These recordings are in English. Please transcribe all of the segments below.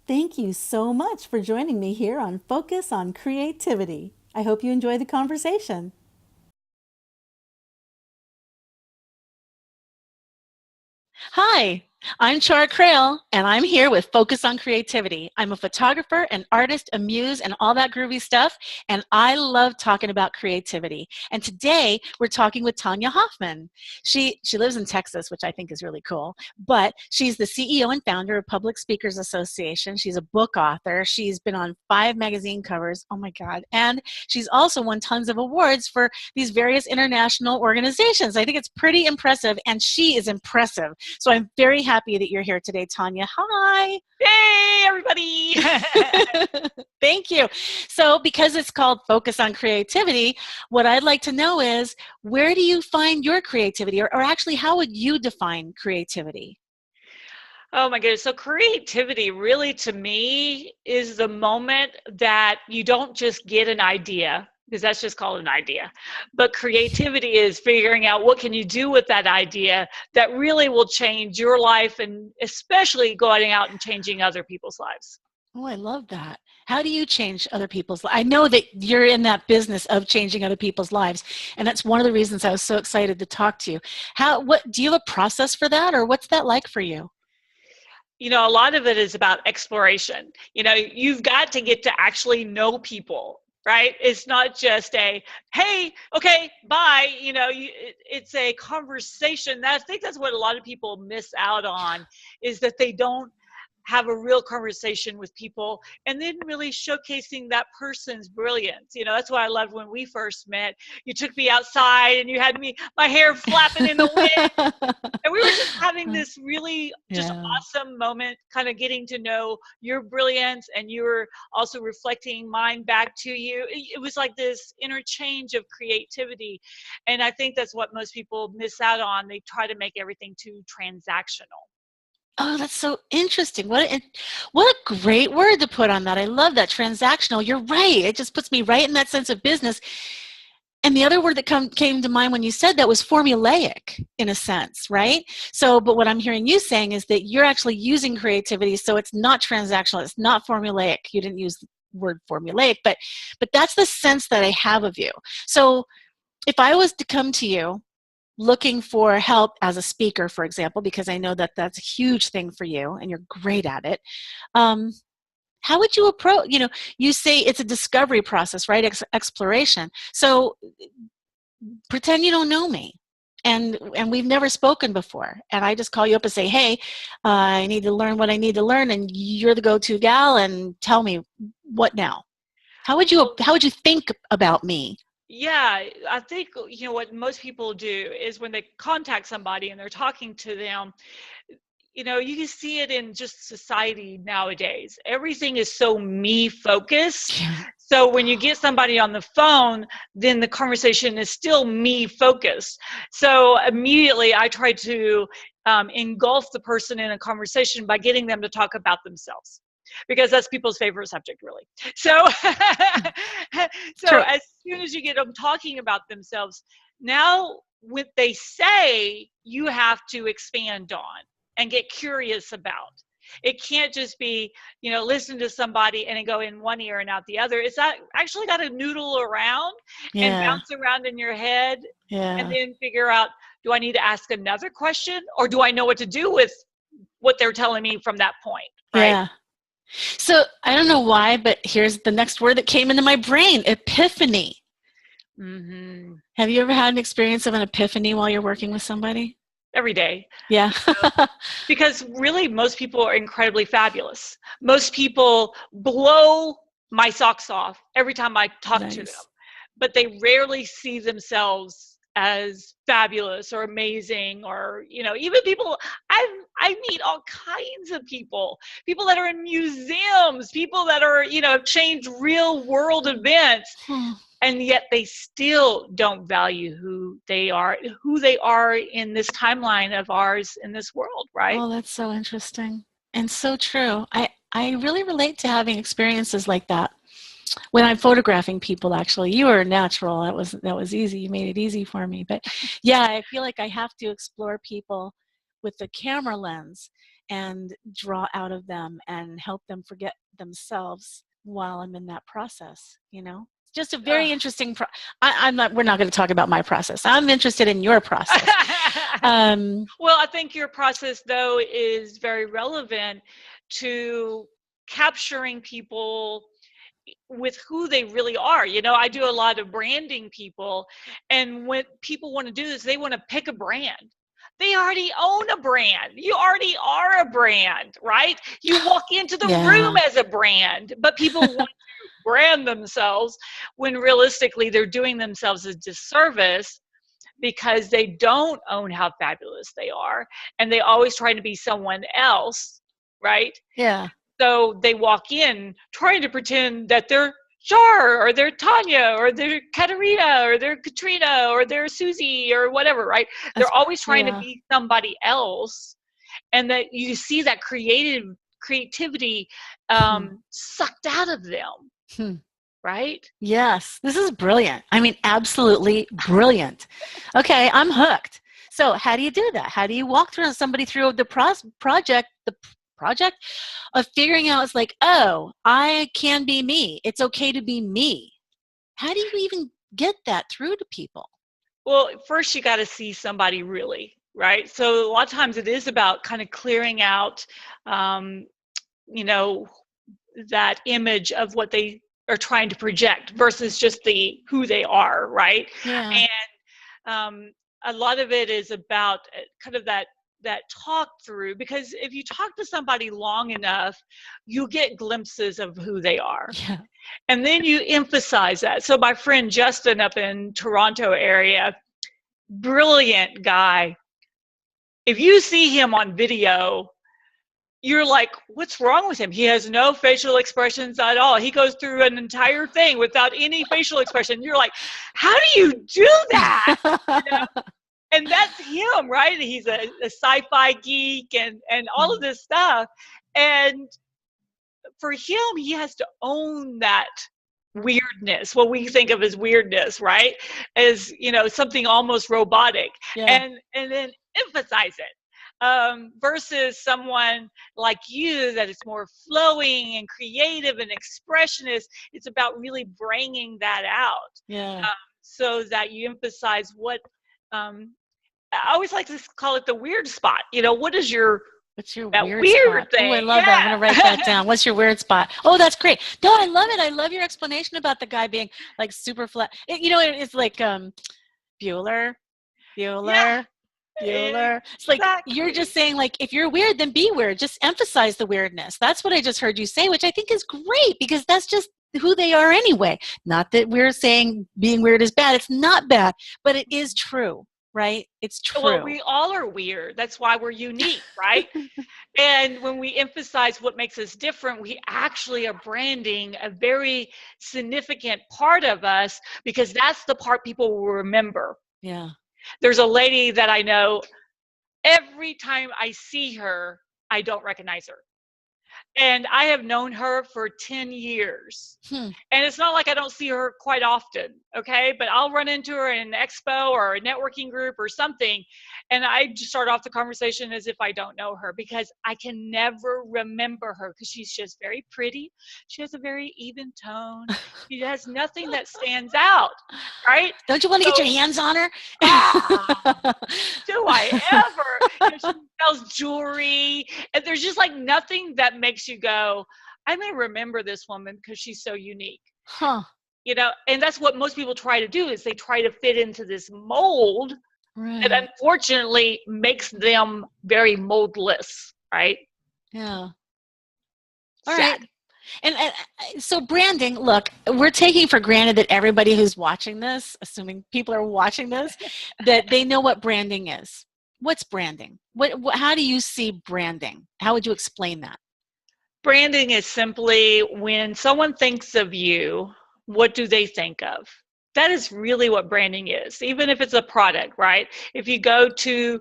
Thank you so much for joining me here on Focus on Creativity. I hope you enjoy the conversation. Hi, I'm Charr Crail, and I'm here with Focus on Creativity. I'm a photographer, an artist, a muse, and all that groovy stuff, and I love talking about creativity. And today, we're talking with Tonya Hofmann. She lives in Texas, which I think is really cool, but she's the CEO and founder of Public Speakers Association. She's a book author. She's been on 5 magazine covers, oh my God, and she's also won tons of awards for these various international organizations. I think it's pretty impressive, and she is impressive. So I'm very happy that you're here today, Tonya. Hi. Hey, everybody. Thank you. So because it's called Focus on Creativity, what I'd like to know is, where do you find your creativity? Or actually, how would you define creativity? Oh my goodness. So creativity really to me is the moment that you don't just get an idea, because that's just called an idea. But creativity is figuring out what can you do with that idea that really will change your life, and especially going out and changing other people's lives. Oh, I love that. How do you change other people's lives? I know that you're in that business of changing other people's lives, and that's one of the reasons I was so excited to talk to you. What do you have a process for that, or what's that like for you? A lot of it is about exploration. You've got to get to actually know people, right? It's not just a, hey, okay, bye. It's a conversation. I think that's what a lot of people miss out on, is that they don't have a real conversation with people, and then really showcasing that person's brilliance. That's why I loved when we first met. You took me outside and you had my hair flapping in the wind. And we were just having this really just Yeah. awesome moment, kind of getting to know your brilliance, and you were also reflecting mine back to you. It was like this interchange of creativity. And I think that's what most people miss out on. They try to make everything too transactional. Oh, that's so interesting. What a great word to put on that. I love that, transactional. You're right. It just puts me right in that sense of business. And the other word that came to mind when you said that was formulaic, in a sense, right? So, but what I'm hearing you saying is that you're actually using creativity, so it's not transactional, it's not formulaic. You didn't use the word formulaic, but that's the sense that I have of you. So, if I was to come to you looking for help as a speaker, for example, because I know that that's a huge thing for you and you're great at it. Um, how would you approach, you say it's a discovery process, right? Exploration. So pretend you don't know me and we've never spoken before. And I just call you up and say, hey, I need to learn what I need to learn. And you're the go-to gal, and tell me what now? How would you think about me? Yeah, I think what most people do is when they contact somebody and they're talking to them, you can see it in just society nowadays. Everything is so me focused. So when you get somebody on the phone, then the conversation is still me focused. So immediately I try to engulf the person in a conversation by getting them to talk about themselves, because that's people's favorite subject, really. So, so True. as soon as you get them talking about themselves, now what they say, you have to expand on and get curious about. It can't just be, listen to somebody and then go in one ear and out the other. It's not actually got to noodle around and Yeah. bounce around in your head, and Yeah. then figure out, do I need to ask another question, or do I know what to do with what they're telling me from that point, right? Yeah. So I don't know why, but here's the next word that came into my brain: epiphany. Mm-hmm. Have you ever had an experience of an epiphany while you're working with somebody? Every day. Yeah. Because really, most people are incredibly fabulous. Most people blow my socks off every time I talk to them, Nice. but they rarely see themselves as fabulous or amazing, or even people. I meet all kinds of people that are in museums, people that are changed real world events, Hmm. and yet they still don't value who they are in this timeline of ours in this world, right? Oh, that's so interesting and so true. I really relate to having experiences like that when I'm photographing people. Actually, you were natural. That was easy. You made it easy for me. But yeah, I feel like I have to explore people with the camera lens. and draw out of them and help them forget themselves while I'm in that process, you know? Just a very interesting we're not going to talk about my process. I'm interested in your process. Well, I think your process, though, is very relevant to capturing people with who they really are. You know, I do a lot of branding people, and what people want to do is they want to pick a brand. They already own a brand. You already are a brand, right? You walk into the room as a brand, but people want to brand themselves when realistically they're doing themselves a disservice because they don't own how fabulous they are, and they always try to be someone else, right? Yeah. So they walk in trying to pretend that they're Charr or they're Tonya or they're Katerina or they're Katrina or they're Susie or whatever, right? They're always trying to be somebody else, and that you see that creativity sucked out of them, right? Yes, this is brilliant. I mean, absolutely brilliant. Okay, I'm hooked. So how do you do that? How do you walk somebody through the project of figuring out, it's like, oh, I can be me. It's okay to be me. How do you even get that through to people? Well, first you got to see somebody really, right? So a lot of times it is about kind of clearing out, you know, that image of what they are trying to project versus just who they are, right? Yeah. And a lot of it is about kind of that talk through, because if you talk to somebody long enough, you get glimpses of who they are. Yeah. And then you emphasize that. So my friend Justin up in Toronto area, brilliant guy. If you see him on video, you're like, what's wrong with him? He has no facial expressions at all. He goes through an entire thing without any facial expression. You're like, how do you do that? You know? And that's him, right? He's a sci-fi geek and all of this stuff. And for him, he has to own that weirdness, what we think of as weirdness, right? As, you know, something almost robotic, and then emphasize it. Versus someone like you that is more flowing and creative and expressionist. It's about really bringing that out, so that you emphasize what, I always like to call it the weird spot. You know, what's your weird thing? Oh, I love that. I'm going to write that down. What's your weird spot? Oh, that's great. No, I love it. I love your explanation about the guy being like super flat. It's like Bueller. It's like, you're just saying, like, if you're weird, then be weird. Just emphasize the weirdness. That's what I just heard you say, which I think is great, because that's just who they are anyway. Not that we're saying being weird is bad. It's not bad, but it is true, right? It's true. Well, we all are weird. That's why we're unique, right? And when we emphasize what makes us different, we actually are branding a very significant part of us, because that's the part people will remember. Yeah. There's a lady that I know, every time I see her, I don't recognize her. And I have known her for 10 years. And it's not like I don't see her quite often, okay? But I'll run into her in an expo or a networking group or something, and I just start off the conversation as if I don't know her, because I can never remember her, because she's just very pretty. She has a very even tone. She has nothing that stands out, right? Don't you want to get your hands on her? Do I ever? She sells jewelry, and there's just like nothing that makes you go, I may remember this woman because she's so unique. You know, and that's what most people try to do, is they try to fit into this mold that unfortunately makes them very moldless, right? Yeah. All right. And so branding, look, we're taking for granted that everybody who's watching this, assuming people are watching this, that they know what branding is. What's branding? How do you see branding? How would you explain that? Branding is simply when someone thinks of you, what do they think of? That is really what branding is, even if it's a product, right? If you're going to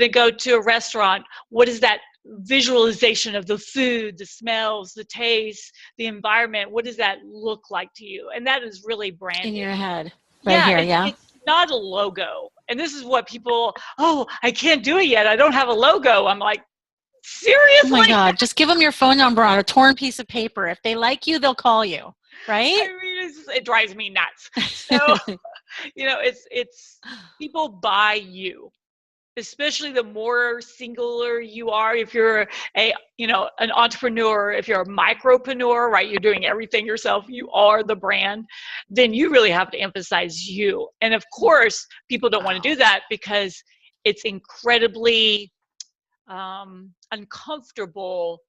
go to a restaurant, what is that visualization of the food, the smells, the taste, the environment? What does that look like to you? And that is really branding. In your head, here, It's not a logo. And this is what people, I can't do it yet. I don't have a logo. I'm like, Oh my Seriously? God, just give them your phone number on a torn piece of paper. If they like you, they'll call you, right? I mean, it drives me nuts. So, it's people buy you, especially the more singular you are. If you're an entrepreneur, if you're a micropreneur, right, you're doing everything yourself, you are the brand, then you really have to emphasize you. And of course, people don't want to Wow. do that because it's incredibly uncomfortable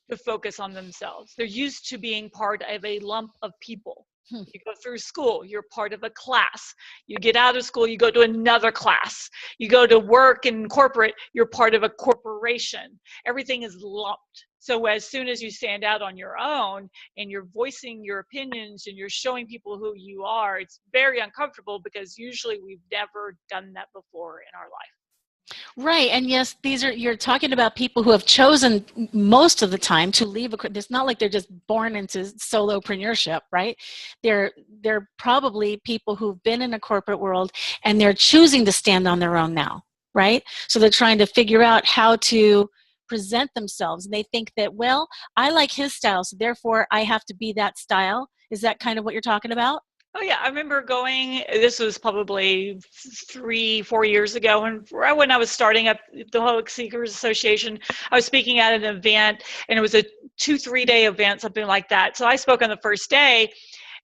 to focus on themselves. They're used to being part of a lump of people. Hmm. You go through school, you're part of a class. You get out of school, you go to another class. You go to work in corporate, you're part of a corporation. Everything is lumped. So as soon as you stand out on your own and you're voicing your opinions and you're showing people who you are, it's very uncomfortable because usually we've never done that before in our life. Right. And yes, you're talking about people who have chosen most of the time to leave. It's not like they're just born into solopreneurship, right? They're probably people who've been in a corporate world and they're choosing to stand on their own now, right? So they're trying to figure out how to present themselves. And they think that, well, I like his style, so therefore I have to be that style. Is that kind of what you're talking about? Oh yeah, I remember going, this was probably 3, 4 years ago, and right when I was starting up the Public Seekers Association, I was speaking at an event, and it was a 2, 3 day event, something like that. So I spoke on the first day,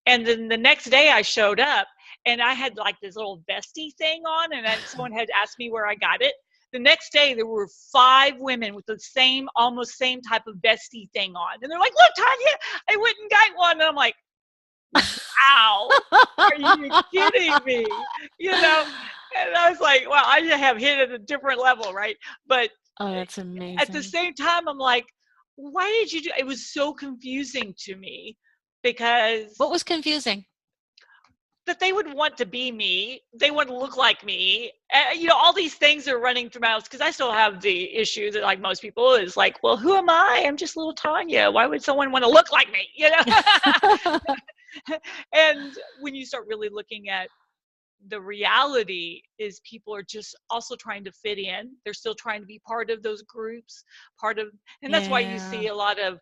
and then the next day I showed up, and I had like this little vesty thing on, and then someone had asked me where I got it. The next day there were 5 women with the almost same type of vesty thing on, and they're like, "Look, Tanya, I went and got one," and I'm like, "Wow, are you kidding me?" You know, and I was like, "Wow, I just have hit at a different level, right?" But Oh, that's at the amazing. same time, I'm like, "Why did you do?" It was so confusing to me because What was confusing? that they would want to be me, they want to look like me. All these things are running through my house because I still have the issue that, like most people, is like, "Well, who am I? I'm just little Tanya. Why would someone want to look like me?" And when you start really looking at the reality is people are just also trying to fit in. They're still trying to be part of those groups, and that's why you Yeah. see a lot of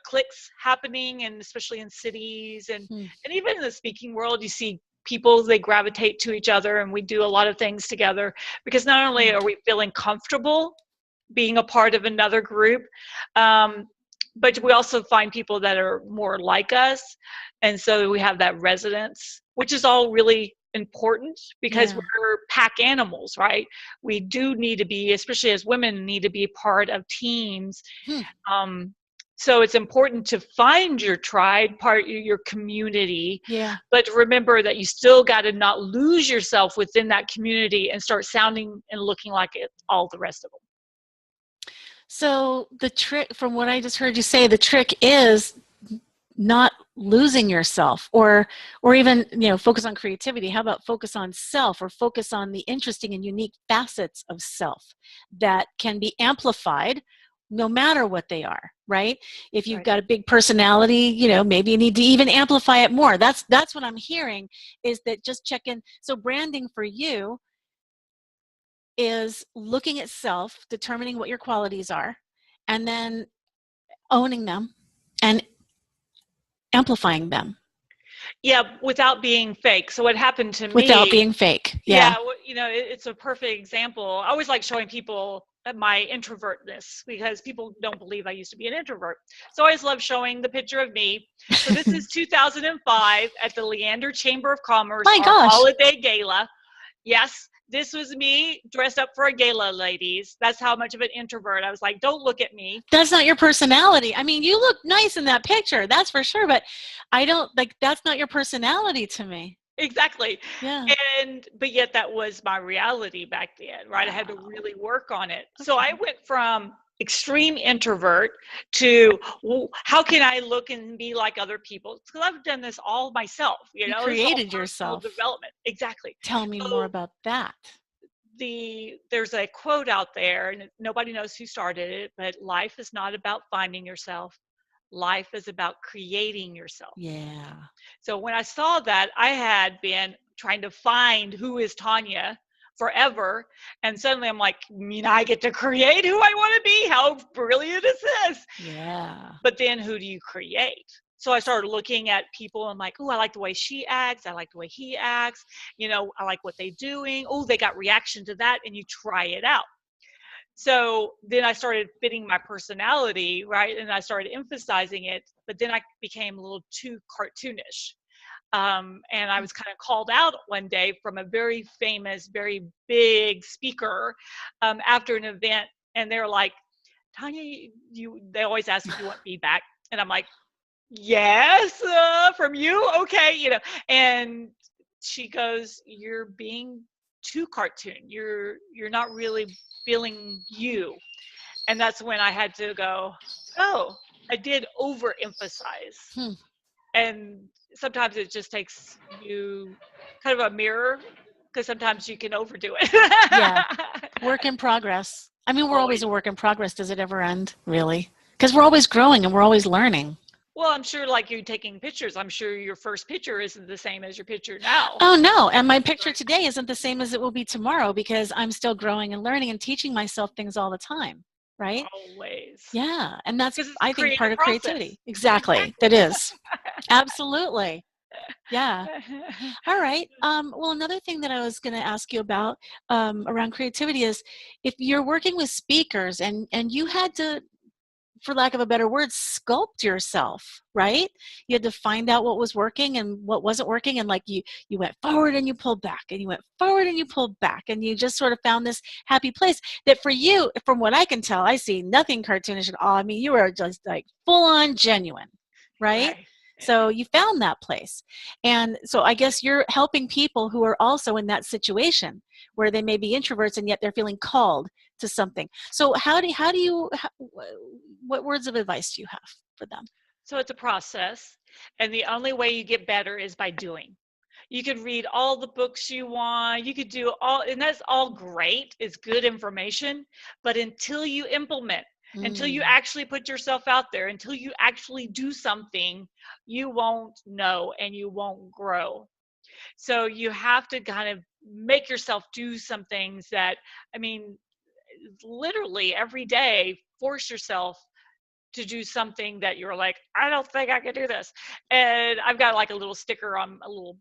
cliques happening, and especially in cities, Hmm. and even in the speaking world, you see people, they gravitate to each other, and we do a lot of things together because not only Hmm. are we feeling comfortable being a part of another group, um, but we also find people that are more like us, and so we have that resonance, which is all really important because Yeah. we're pack animals, right? We do need to be, especially as women, need to be part of teams. Hmm. um, so it's important to find your tribe, part of your community, Yeah. but remember that you still got to not lose yourself within that community and start sounding and looking like all the rest of them. So the trick, from what I just heard you say, the trick is not losing yourself, or even focus on creativity. How about focus on self, or focus on the interesting and unique facets of self that can be amplified no matter what they are, right? If you've Right. got a big personality, maybe you need to even amplify it more. That's what I'm hearing, is that just check in. So branding for you is looking at self, determining what your qualities are, and then owning them and amplifying them Yeah, without being fake. So what happened to without me, being fake. yeah, Yeah. it's a perfect example. I always like showing people my introvertness because people don't believe I used to be an introvert. So I always love showing the picture of me. So this is 2005 at the Leander Chamber of Commerce, My our gosh, holiday gala. Yes, this was me dressed up for a gala, ladies. That's how much of an introvert. I was like, "Don't look at me." that's not your personality. I mean, you look nice in that picture, that's for sure, but I don't like, that's not your personality to me. Exactly. Yeah. But yet that was my reality back then, right? I had to Wow. really work on it. So I Okay. went from extreme introvert to, well, how can I look and be like other people? Because I've done this all myself, You it's all created personal yourself. development. Exactly. Tell me more So about that. there's a quote out there, and nobody knows who started it, but life is not about finding yourself. Life is about creating yourself. Yeah. So when I saw that, I had been trying to find who is Tanya forever. And suddenly I'm like, I get to create who I want to be. How brilliant is this? Yeah. But then who do you create? So I started looking at people and I'm like, oh, I like the way she acts. I like the way he acts. I like what they're doing. Oh, they got reaction to that. And you try it out. So then I started fitting my personality, right? And I started emphasizing it, but then I became a little too cartoonish. And I was kind of called out one day from a very famous, very big speaker after an event. And they're like, Tonya, they always ask if you want feedback. And I'm like, yes, from you. Okay. And she goes, you're being too cartoon. You're not really feeling you. And that's when I had to go, oh, I did overemphasize. And sometimes it just takes you kind of a mirror, because sometimes you can overdo it. Yeah. Work in progress. I mean, we're always a work in progress. Does it ever end, really? Because we're always growing and we're always learning. Well, I'm sure, like you taking pictures, I'm sure your first picture isn't the same as your picture now. Oh, no. And my picture today isn't the same as it will be tomorrow, because I'm still growing and learning and teaching myself things all the time. Right? Always. Yeah. And that's, I think, part of creativity. Exactly. That is. Absolutely. Yeah. All right. Well, another thing that I was going to ask you about around creativity is, if you're working with speakers and you had to, for lack of a better word, sculpt yourself, right? You had to find out what was working and what wasn't working. And like you went forward and you pulled back, and you went forward and you pulled back, and you just sort of found this happy place that, for you, from what I can tell, I see nothing cartoonish at all. I mean, you were just like full on genuine, right? So you found that place. And so I guess you're helping people who are also in that situation where they may be introverts and yet they're feeling called to something. So what words of advice do you have for them? So it's a process, and the only way you get better is by doing. You could read all the books you want, you could do all, and that's all great. It's good information, but until you implement, until you actually put yourself out there, until you actually do something, you won't know and you won't grow. So you have to kind of make yourself do some things that, I mean, literally every day, force yourself to do something that you're like, I don't think I can do this. And I've got like a little sticker on a little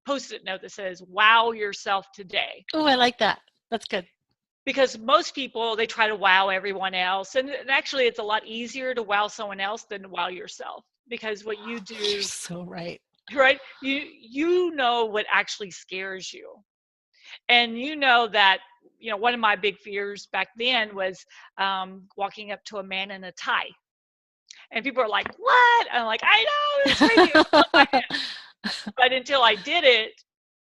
post-it note that says, wow yourself today. Oh, I like that. That's good. Because most people, they try to wow everyone else. And actually, it's a lot easier to wow someone else than to wow yourself. Because what you do, you're so right. Right? You know what actually scares you. And you know that, one of my big fears back then was walking up to a man in a tie. And people are like, what? And I'm like, I know, it's crazy. But until I did it,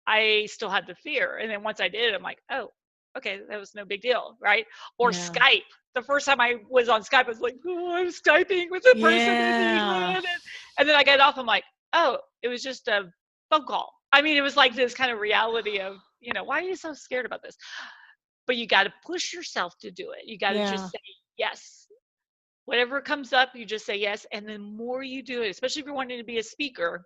I still had the fear. And then once I did it, I'm like, oh, okay, that was no big deal, right? Or Skype. The first time I was on Skype, I was like, oh, I'm Skyping with a person in England. And then I got off, I'm like, oh, it was just a phone call. I mean, it was like this kind of reality of, why are you so scared about this? But you got to push yourself to do it. You got to just say yes. Whatever comes up, you just say yes. And the more you do it, especially if you're wanting to be a speaker,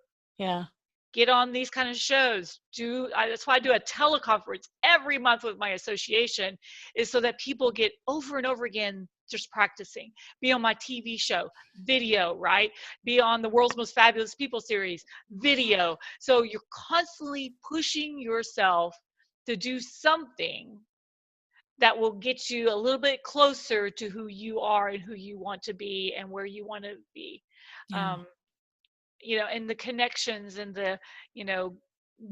get on these kind of shows. That's why I do a teleconference every month with my association, is so that people get over and over again just practicing. Be on my TV show, video, right? Be on the World's Most Fabulous People series, video. So you're constantly pushing yourself to do something that will get you a little bit closer to who you are and who you want to be and where you want to be. And the connections and the,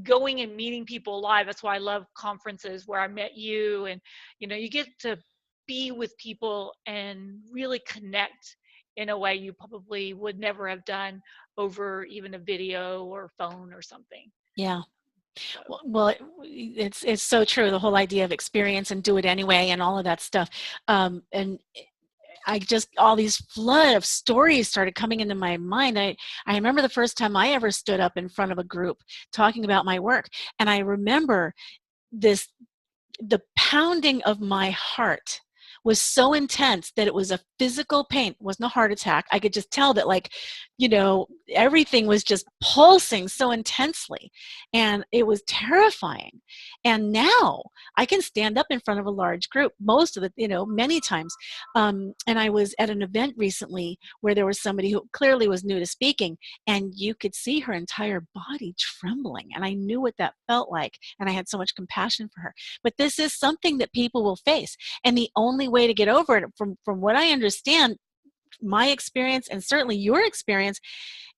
going and meeting people live. That's why I love conferences where I met you, and, you get to be with people and really connect in a way you probably would never have done over even a video or phone or something. Yeah. Well, it's so true. The whole idea of experience and do it anyway and all of that stuff. And all these flood of stories started coming into my mind. I remember the first time I ever stood up in front of a group talking about my work. And I remember the pounding of my heart was so intense that it was a physical pain. It wasn't a heart attack. I could just tell that, like, everything was just pulsing so intensely, and it was terrifying. And now I can stand up in front of a large group most of the, many times. And I was at an event recently where there was somebody who clearly was new to speaking, and you could see her entire body trembling. And I knew what that felt like, and I had so much compassion for her. But this is something that people will face. And the only way to get over it, from what I understand, my experience and certainly your experience,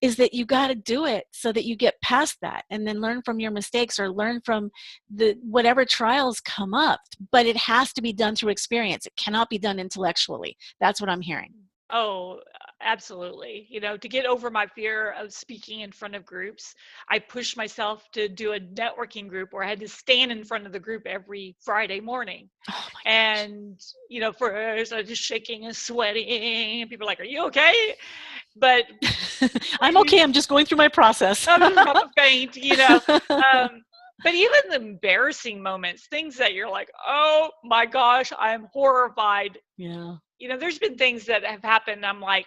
is that you got to do it so that you get past that, and then learn from your mistakes or learn from the whatever trials come up. But it has to be done through experience. It cannot be done intellectually. That's what I'm hearing. Oh, absolutely. To get over my fear of speaking in front of groups, I pushed myself to do a networking group where I had to stand in front of the group every Friday morning. Oh my gosh. And, first I was just shaking and sweating, and people are like, "Are you okay?" But I'm okay. I'm just going through my process. I'm a faint, but even the embarrassing moments, things that you're like, "Oh my gosh, I'm horrified." Yeah. There's been things that have happened. I'm like,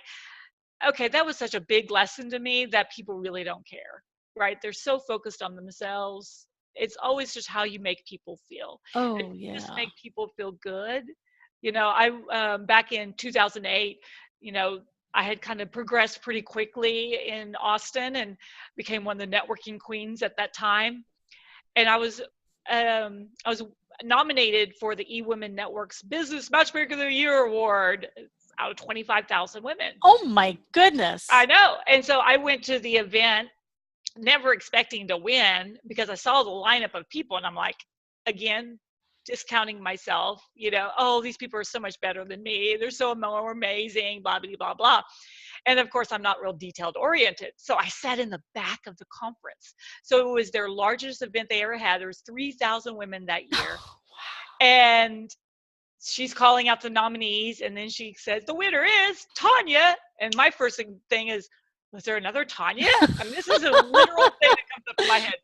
okay, that was such a big lesson to me that people really don't care, right? They're so focused on themselves. It's always just how you make people feel. Oh, yeah. Just make people feel good. I back in 2008, I had kind of progressed pretty quickly in Austin and became one of the networking queens at that time. And I was nominated for the eWomen Network's Business Matchmaker of the Year Award out of 25,000 women. Oh my goodness. I know. And so I went to the event never expecting to win, because I saw the lineup of people and I'm like, again, discounting myself, oh, these people are so much better than me. They're so more amazing, blah, blah, blah, blah. And of course, I'm not real detailed oriented. So I sat in the back of the conference. So it was their largest event they ever had. There was 3,000 women that year. Oh, wow. And she's calling out the nominees. And then she says, the winner is Tonya. And my first thing is, was there another Tonya? I mean, this is a literal thing that comes up in my head.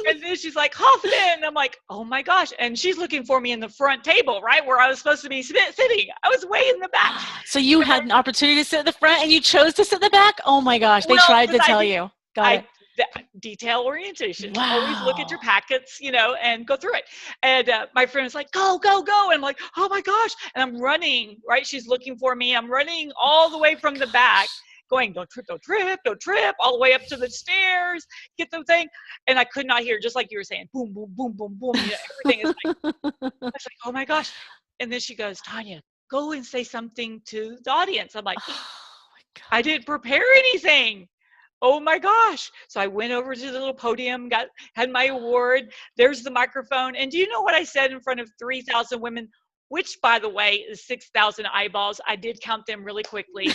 And then she's like, Hoffman. And I'm like, oh my gosh. And she's looking for me in the front table, right, where I was supposed to be sitting. I was way in the back. So you had an opportunity to sit at the front and you chose to sit in the back? Oh my gosh. They tried to tell you. Got it. Detail orientation. Wow. Always look at your packets, and go through it. And my friend was like, go, go, go. And I'm like, oh my gosh. And I'm running, right? She's looking for me. I'm running all the way from the back, going, don't trip, don't trip, don't trip, all the way up to the stairs, get the thing. And I could not hear, just like you were saying, boom, boom, boom, boom, boom. Everything is like, I was like, oh my gosh. And then she goes, Tonya, go and say something to the audience. I'm like, oh my God. I didn't prepare anything. Oh my gosh. So I went over to the little podium, had my award. There's the microphone. And do you know what I said in front of 3,000 women, which, by the way, is 6,000 eyeballs? I did count them really quickly.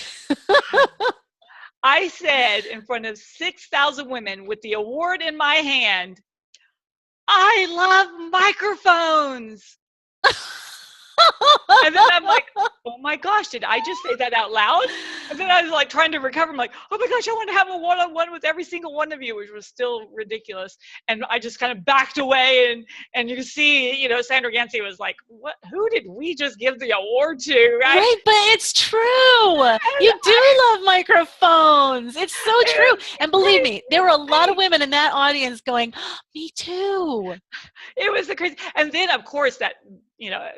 I said in front of 6,000 women with the award in my hand, I love microphones. And then I'm like, oh my gosh, did I just say that out loud? And then I was like trying to recover. I'm like, oh my gosh, I want to have a one-on-one with every single one of you, which was still ridiculous. And I just kind of backed away, and you can see, Sandra Gansey was like, what? Who did we just give the award to? Right, but it's true. You do love microphones. It's so true. And believe me, there were a lot of women in that audience going, oh, me too. It was the crazy. And then, of course, that,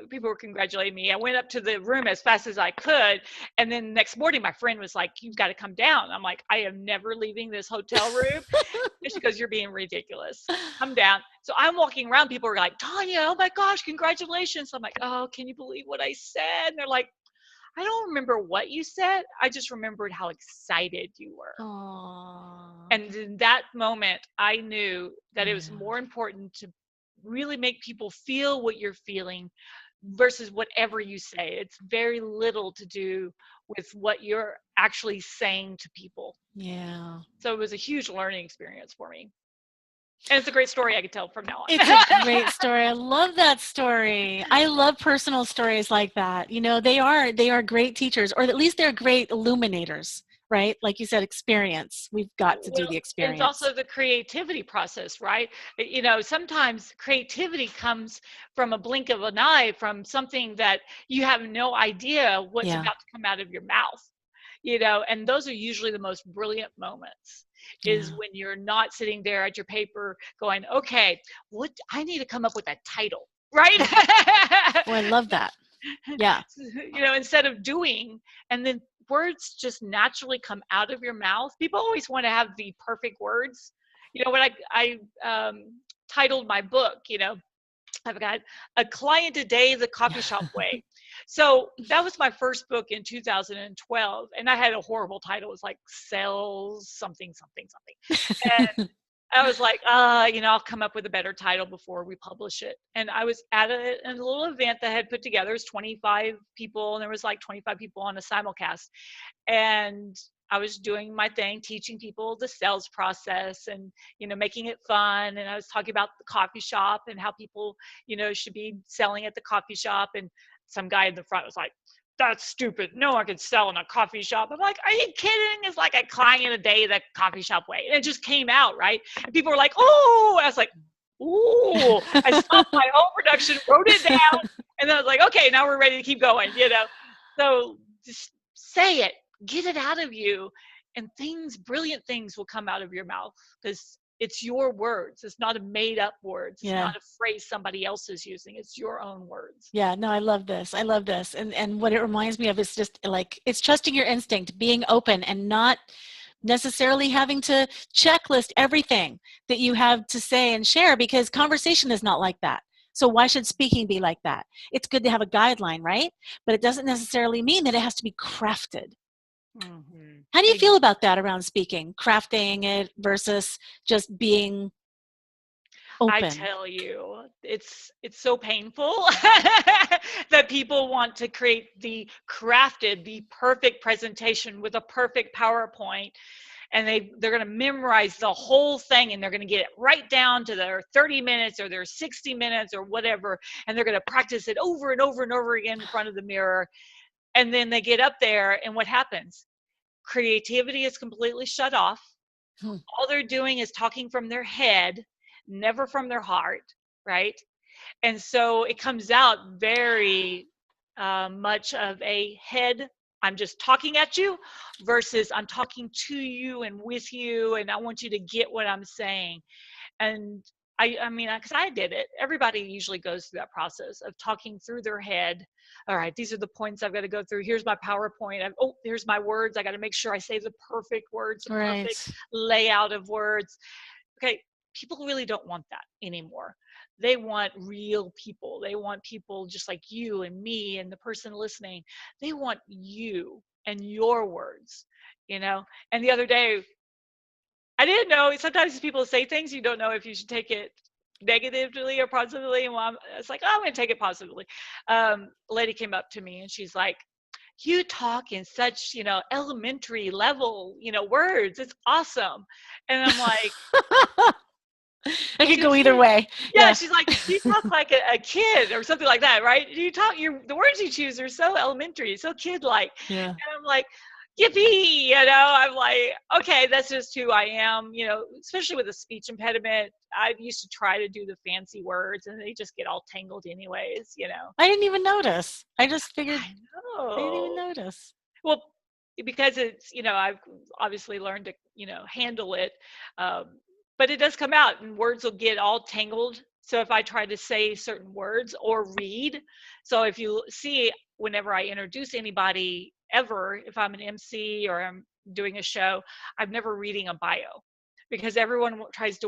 people were congratulating me. I went up to the room as fast as I could. And then next morning, my friend was like, you've got to come down. I'm like, I am never leaving this hotel room. And she goes, you're being ridiculous. Come down. So I'm walking around. People are like, Tonya, oh my gosh, congratulations. I'm like, oh, can you believe what I said? And they're like, I don't remember what you said. I just remembered how excited you were. Aww. And in that moment, I knew that it was more important to really make people feel what you're feeling versus whatever you say. It's very little to do with what you're actually saying to people. Yeah. So it was a huge learning experience for me. And it's a great story I could tell from now on. It's a great story. I love that story. I love personal stories like that. They are great teachers, or at least they're great illuminators, right? Like you said, experience. We've got to do the It's experience. also the creativity process, right? Sometimes creativity comes from a blink of an eye, from something that you have no idea what's Yeah. about to come out of your mouth. And those are usually the most brilliant moments, is Yeah. when you're not sitting there at your paper going, okay, what I need to come up with a title, right? Oh, I love that. Yeah. Instead of doing, and then words just naturally come out of your mouth. People always want to have the perfect words. When I titled my book, I've got A Client a Day the Coffee Shop Way. So that was my first book in 2012, and I had a horrible title. It was like Sales something something something, and I was like, I'll come up with a better title before we publish it. And I was at a little event that I had put together. It was 25 people, and there was like 25 people on a simulcast. And I was doing my thing, teaching people the sales process and, making it fun. And I was talking about the coffee shop and how people, should be selling at the coffee shop. And some guy in the front was like, that's stupid. No one can sell in a coffee shop. I'm like, are you kidding? It's like a client a day the coffee shop way. And it just came out, right? And people were like, oh, I was like, ooh. I stopped my whole production, wrote it down, and then I was like, okay, now we're ready to keep going, So just say it, get it out of you, and brilliant things will come out of your mouth, because it's your words. It's not a made up words. It's not a phrase somebody else is using. It's your own words. Yeah, no, I love this. I love this. And what it reminds me of is just like, it's trusting your instinct, being open, and not necessarily having to checklist everything that you have to say and share, because conversation is not like that. So why should speaking be like that? It's good to have a guideline, right? But it doesn't necessarily mean that it has to be crafted. Mm-hmm. How do you feel about that around speaking, crafting it versus just being open? I tell you, it's so painful that people want to create the perfect presentation with a perfect PowerPoint, and they're going to memorize the whole thing, and they're going to get it right down to their 30 minutes or their 60 minutes or whatever, and they're going to practice it over and over and over again in front of the mirror. And then they get up there, and what happens? Creativity is completely shut off. All they're doing is talking from their head, never from their heart, right? And so it comes out very much of a head, I'm just talking at you, versus I'm talking to you and with you, and I want you to get what I'm saying. And I mean, because I did it. Everybody usually goes through that process of talking through their head. All right, these are the points I've got to go through. Here's my PowerPoint. Here's my words. I got to make sure I say the perfect words, the perfect layout of words. Okay, people really don't want that anymore. They want real people. They want people just like you and me and the person listening. They want you and your words, And the other day, I didn't know, sometimes people say things, you don't know if you should take it negatively or positively. And it's like, I'm going to take it positively. A lady came up to me and she's like, you talk in such, elementary level, words. It's awesome. And I'm like, it could go either way. Yeah, she's like, you talk like a kid or something like that, right? The words you choose are so elementary, so kid-like. Yeah. And I'm like, yippee, I'm like, okay, that's just who I am, especially with a speech impediment. I used to try to do the fancy words and they just get all tangled anyways, I didn't even notice. I just figured. I know. I didn't even notice. Well, because it's, I've obviously learned to, handle it. But it does come out and words will get all tangled. So if I try to say certain words or read, so if you see, whenever I introduce anybody ever, if I'm an MC or I'm doing a show, I'm never reading a bio, because everyone tries to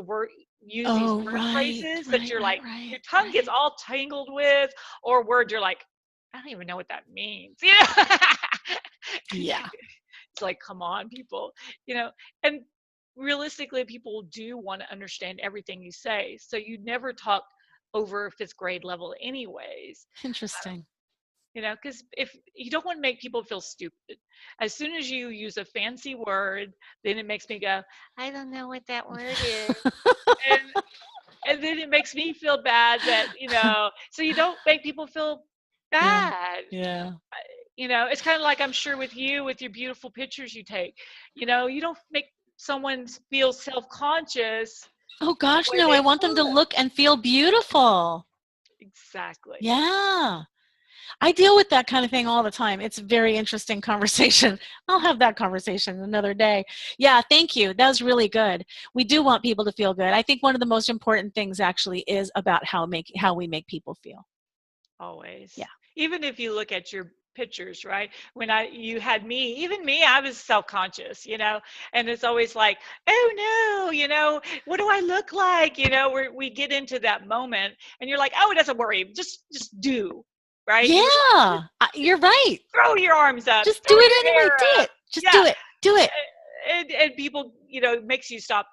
use these word phrases that you're like, your tongue gets all tangled with, or words you're like, I don't even know what that means. Yeah. It's like, come on, people, and realistically, people do want to understand everything you say. So you never talk over 5th grade level anyways. Interesting. Because if you don't want to make people feel stupid, as soon as you use a fancy word, then it makes me go, I don't know what that word is. and then it makes me feel bad that, so you don't make people feel bad. Yeah. You know, it's kind of like, I'm sure with you, with your beautiful pictures you take, you know, you don't make someone feel self-conscious Oh the gosh, way no, they I want them to look. look and feel beautiful. Exactly. Yeah. I deal with that kind of thing all the time. It's a very interesting conversation. I'll have that conversation another day. Yeah, thank you. That was really good. We do want people to feel good. I think one of the most important things actually is about how we make people feel. Always. Yeah. Even if you look at your pictures, right? When you had me, even me, I was self-conscious, you know, and it's always like, oh no, you know, what do I look like? You know, we get into that moment and you're like, oh, it doesn't worry, just do, right? Yeah, You're like, you're right. throw your arms up, Just throw do it your anyway. hair Do up. it. Just do Yeah. it. Do it. And people, you know, makes you stop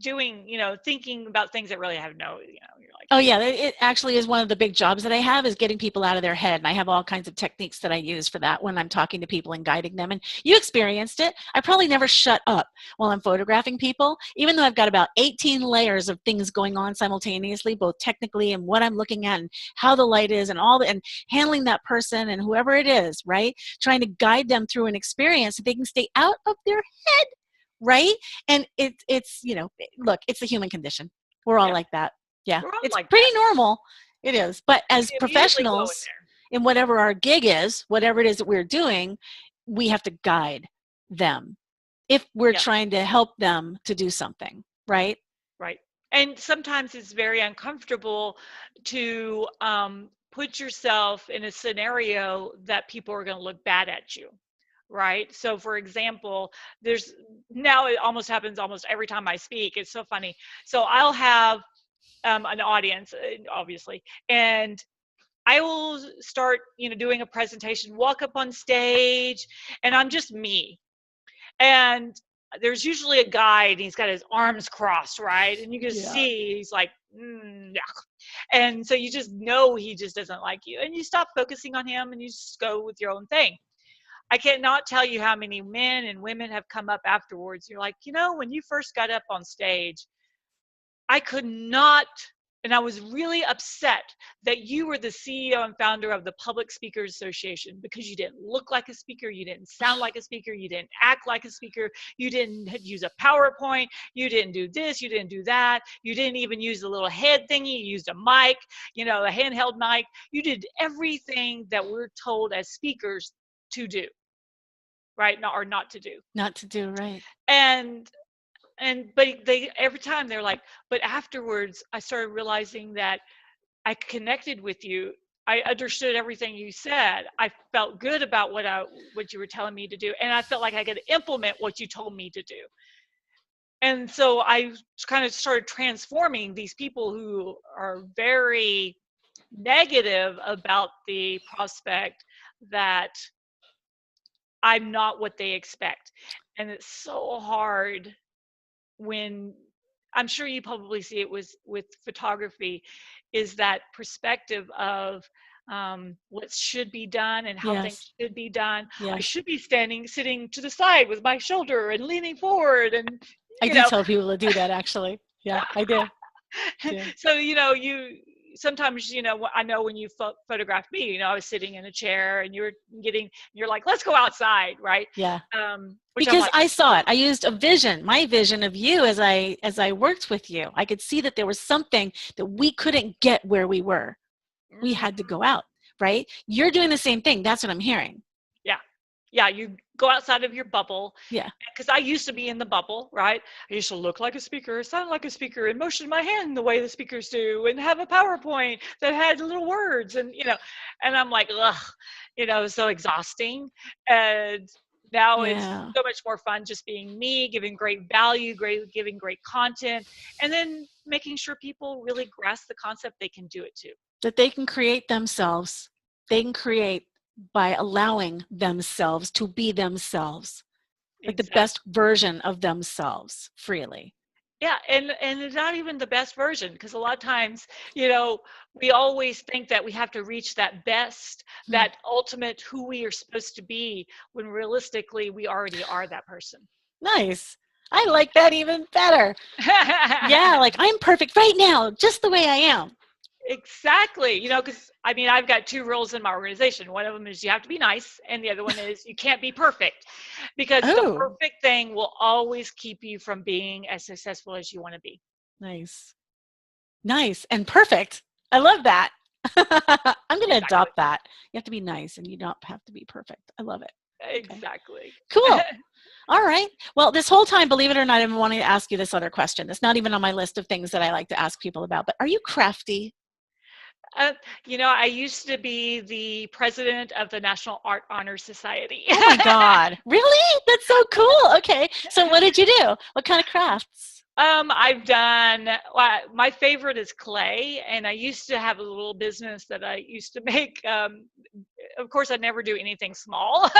doing, you know, thinking about things that really have no, you know, you're like, Oh yeah, it actually is one of the big jobs that I have, is getting people out of their head. And I have all kinds of techniques that I use for that when I'm talking to people and guiding them. And you experienced it. I probably never shut up while I'm photographing people, even though I've got about 18 layers of things going on simultaneously, both technically and what I'm looking at and how the light is and and handling that person and whoever it is, right? Trying to guide them through an experience so they can stay out of their head, right? And it's, you know, look, it's the human condition. We're all yeah, like that. Yeah, we're all it's like pretty that. normal. It is. But as We immediately go in professionals, there. in whatever our gig is, whatever it is that we're doing, we have to guide them if we're Yeah. trying to help them to do something, right? Right. And sometimes it's very uncomfortable to put yourself in a scenario that people are going to look bad at you. Right. So, for example, there's now it almost happens almost every time I speak. It's so funny. So, I'll have an audience, obviously, and I will start, you know, doing a presentation, walk up on stage, and I'm just me. And there's usually a guy and he's got his arms crossed, right? And you can Yeah. see he's like, yuck. And so you just know he just doesn't like you. And you stop focusing on him and you just go with your own thing. I cannot tell you how many men and women have come up afterwards. You're like, you know, when you first got up on stage, I could not, and I was really upset that you were the CEO and founder of the Public Speakers Association, because you didn't look like a speaker, you didn't sound like a speaker, you didn't act like a speaker, you didn't use a PowerPoint, you didn't do this, you didn't do that, you didn't even use the little head thingy, you used a mic, you know, a handheld mic. You did everything that we're told as speakers to do, right? Not, or not to do. Not to do, right. And but they, every time they're like, but afterwards I started realizing that I connected with you, I understood everything you said, I felt good about what you were telling me to do, and I felt like I could implement what you told me to do. And so I kind of started transforming these people who are very negative about the prospect that I'm not what they expect. And it's so hard when, I'm sure you probably see it with photography, is that perspective of what should be done and how Yes. things should be done. I Yes. should be sitting to the side with my shoulder and leaning forward, and I you do know. tell people to do that, actually. Yeah, I do. Yeah. So, you know, you sometimes, you know, I know when you photographed me, you know, I was sitting in a chair and you're like, let's go outside, right? Yeah. Which I'm Because like, I saw it. I used my vision of you as I worked with you. I could see that there was something that we couldn't get where we were. We had to go out, right? You're doing the same thing. That's what I'm hearing. yeah. Yeah, you go outside of your bubble. Yeah. Because I used to be in the bubble, right? I used to look like a speaker, sound like a speaker, and motion my hand the way the speakers do, and have a PowerPoint that had little words, and you know, and I'm like, ugh, you know, so exhausting. And now it's Yeah. so much more fun just being me, giving great value, giving great content, and then making sure people really grasp the concept they can do it too. That they can create themselves. They can create by allowing themselves to be themselves, like the Exactly. best version of themselves freely. Yeah, and it's not even the best version, because a lot of times, you know, we always think that we have to reach that best, Hmm. that ultimate who we are supposed to be, when realistically we already are that person. Nice. I like that even better. Yeah, like I'm perfect right now, just the way I am. Exactly. Because I mean, I've got two rules in my organization. One of them is you have to be nice, and the other one is you can't be perfect, because the Oh, perfect thing will always keep you from being as successful as you want to be. nice. Nice and perfect. I love that. I'm going to Exactly. adopt that. You have to be nice and you don't have to be perfect. I love it. Okay. Exactly. Cool. All right. Well, this whole time, believe it or not, I've been wanting to ask you this other question. It's not even on my list of things that I like to ask people about, but are you crafty? Uh, I used to be the president of the National Art Honor Society. Oh my God. Really? That's so cool. Okay. So what did you do? What kind of crafts? I've done, my favorite is clay, and I used to have a little business that I used to make. Of course, I never do anything small.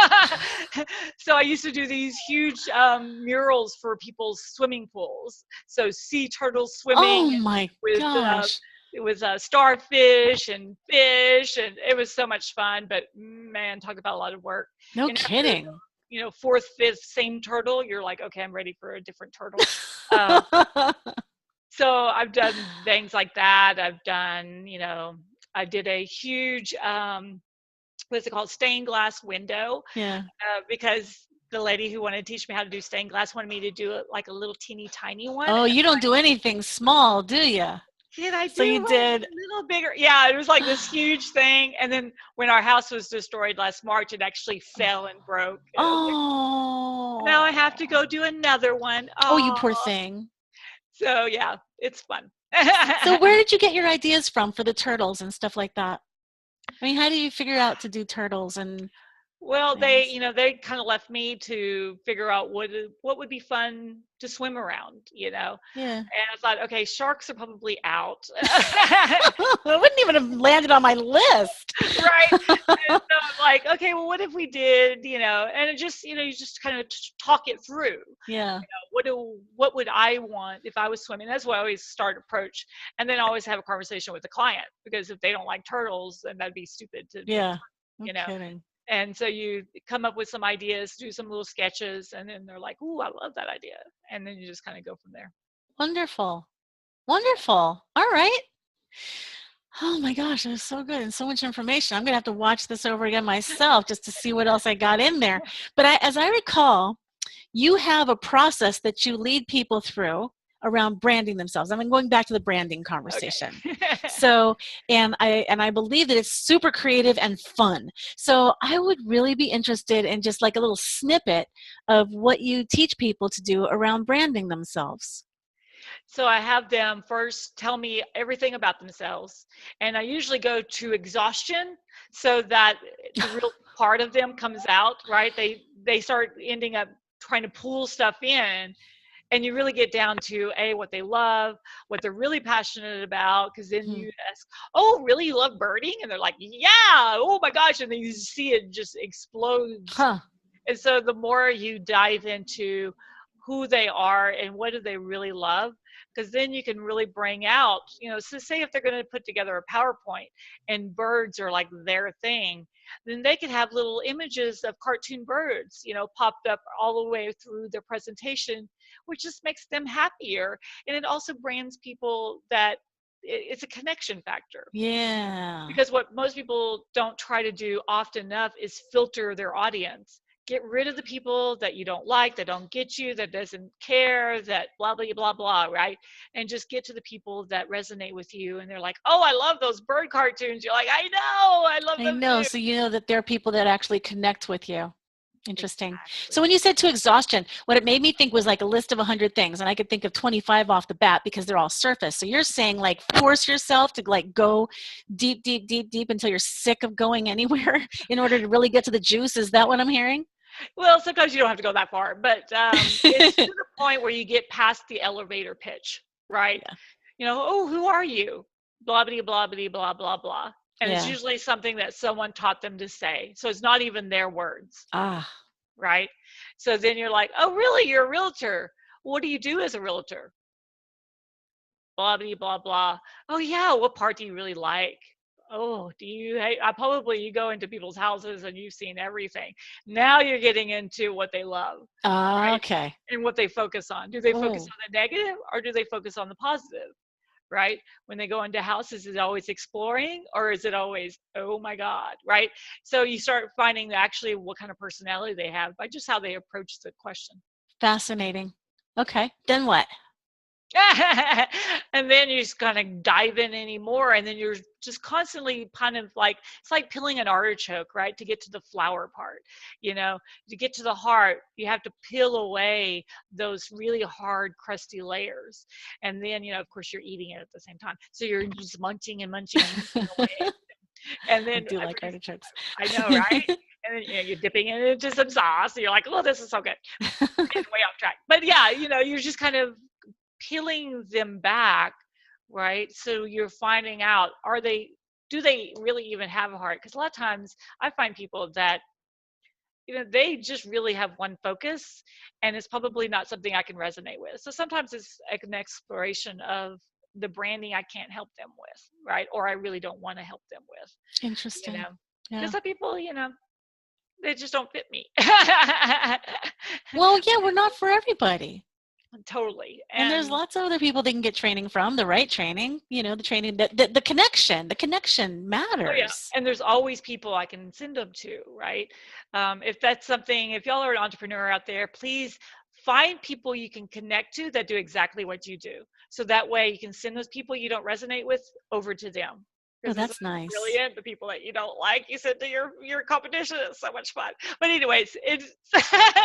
So I used to do these huge murals for people's swimming pools. So sea turtles Oh swimming my with gosh. starfish and fish, and it was so much fun. But man, talk about a lot of work. No And after kidding. fourth, fifth, same turtle, you're like, okay, I'm ready for a different turtle. Um, so I've done things like that. I've done, I did a huge, what's it called, stained glass window, Yeah. because the lady who wanted to teach me how to do stained glass wanted me to do it like a little teeny tiny one. Oh, you don't do anything small, do you? Did I So do you one did. a little bigger? Yeah, it was like this huge thing. And then when our house was destroyed last March, it actually fell and broke. And I was like, now I have to Oh. go do another one. Oh, you Oh, poor thing. so yeah, it's fun. So where did you get your ideas from for the turtles and stuff like that? I mean, how do you figure out to do turtles and Well, things? they kind of left me to figure out what would be fun to swim around, Yeah. And I thought, okay, sharks are probably out. I wouldn't even have landed on my list. Right. And so I'm like, okay, well, what if we did, and it just, you just kind of talk it through. Yeah. What would I want if I was swimming? That's why I always start approach, and then always have a conversation with the client, because if they don't like turtles, then that'd be stupid to make, Yeah. No you know. kidding. And so you come up with some ideas, do some little sketches, and then they're like, "Ooh, I love that idea," and then you just kind of go from there. Wonderful. Wonderful. All right. Oh my gosh, that was so good and so much information. I'm going to have to watch this over again myself just to see what else I got in there. But as I recall, you have a process that you lead people through around branding themselves. I mean, going back to the branding conversation. Okay. So, and I believe that it's super creative and fun. So I would really be interested in just like a little snippet of what you teach people to do around branding themselves. So I have them first tell me everything about themselves, and I usually go to exhaustion so that the real part of them comes out, right? They start ending up trying to pull stuff in, and you really get down to what they love, what they're really passionate about, because then Hmm. you ask, oh, really, you love birding? And they're like, yeah, oh my gosh, and then you see it just explodes. Huh. And so the more you dive into who they are and what do they really love, because then you can really bring out, so say if they're going to put together a PowerPoint and birds are like their thing, then they could have little images of cartoon birds, popped up all the way through their presentation, which just makes them happier. And it also brands people that it's a connection factor, Yeah. because what most people don't try to do often enough is filter their audience. Get rid of the people that you don't like, that don't get you, that doesn't care, that blah blah blah blah, right? And just get to the people that resonate with you, and they're like, oh, I love those bird cartoons. You're like, I know, I love I them know. too. So you know that there are people that actually connect with you. Interesting. So Exactly. when you said to exhaustion, what it made me think was like a list of 100 things, and I could think of 25 off the bat because they're all surface. So you're saying like force yourself to like go deep, deep, deep, deep until you're sick of going anywhere in order to really get to the juice. Is that what I'm hearing? Well, sometimes you don't have to go that far, but it's to the point where you get past the elevator pitch, right? Yeah. Oh, who are you? Blah, blah, blah, blah, blah, blah, blah. And it's Yeah. usually something that someone taught them to say. So it's not even their words, Ah, right? So then you're like, oh, really? You're a realtor. What do you do as a realtor? Blah, blah, blah, blah. Oh, yeah. What part do you really like? Oh, do you? I probably you go into people's houses and you've seen everything. Now you're getting into what they love, right? okay. And what they focus on. Do they focus Oh, on the negative or do they focus on the positive? right? When they go into houses, is it always exploring, or is it always, oh my God, right? So you start finding actually what kind of personality they have by just how they approach the question. Fascinating. Okay, then what? And then you just kind of dive in anymore, and then you're just constantly kind of like, it's like peeling an artichoke, right? To get to the flower part, to get to the heart, you have to peel away those really hard, crusty layers. And then, of course, you're eating it at the same time. So you're just munching and munching and munching away. And I then do like artichokes. I know, right? And then you're dipping it into some sauce, and you're like, oh, this is so good. Getting way off track. But yeah, you're just kind of peeling them back, right? So you're finding out, do they really even have a heart? Because a lot of times I find people that they just really have one focus, and it's probably not something I can resonate with. So sometimes it's like an exploration of the branding I can't help them with, right? Or I really don't want to help them with. Interesting. Because Yeah. some people, they just don't fit me. Well, yeah, we're not for everybody. Totally. And there's lots of other people they can get training from, the right training, the training, the connection matters. Oh, yeah. And there's always people I can send them to, right? If that's something, if y'all are an entrepreneur out there, please find people you can connect to that do exactly what you do. So that way you can send those people you don't resonate with over to them. Oh, that's nice. Brilliant. The people that you don't like, you send to your competition. It's so much fun. But anyways, it's.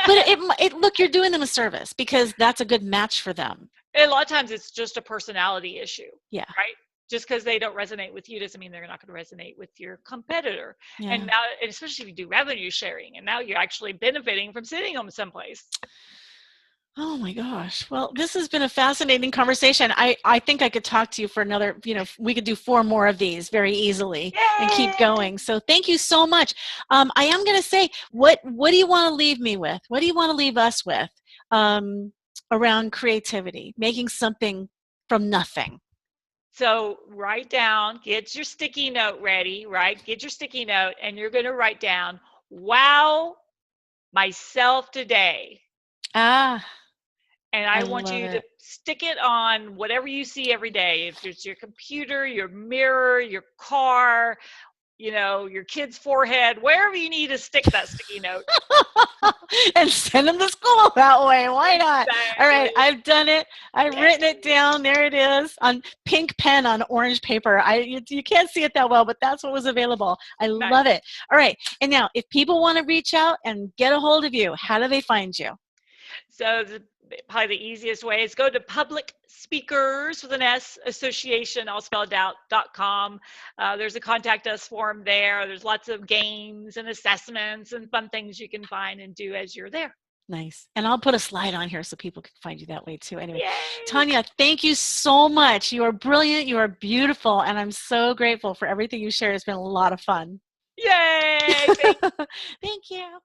But look, you're doing them a service because that's a good match for them. A lot of times it's just a personality issue. Yeah. Right. Just because they don't resonate with you doesn't mean they're not going to resonate with your competitor. Yeah. And now, especially if you do revenue sharing, and now you're actually benefiting from sitting them someplace. Oh my gosh. Well, this has been a fascinating conversation. I think I could talk to you for another, we could do 4 more of these very easily. Yay! And keep going. So thank you so much. I am going to say, what do you want to leave me with? What do you want to leave us with around creativity, making something from nothing? So write down, get your sticky note ready, right? Get your sticky note, and you're going to write down, wow, myself today. And I want you to stick it on whatever you see every day. If it's your computer, your mirror, your car, your kid's forehead, wherever you need to stick that sticky note. And send them to school that way. Why not? Exactly. All right, I've done it. I've written it down. There it is on pink pen on orange paper. You can't see it that well, but that's what was available. I love it. All right. And now, if people want to reach out and get a hold of you, how do they find you? So probably the easiest way is go to Public Speakers with an S Association, all spelled out, .com. There's a contact us form there. There's lots of games and assessments and fun things you can find and do as you're there. Nice. And I'll put a slide on here so people can find you that way too. Anyway, yay! Tonya, thank you so much. You are brilliant. You are beautiful. And I'm so grateful for everything you shared. It's been a lot of fun. Yay! Thank you.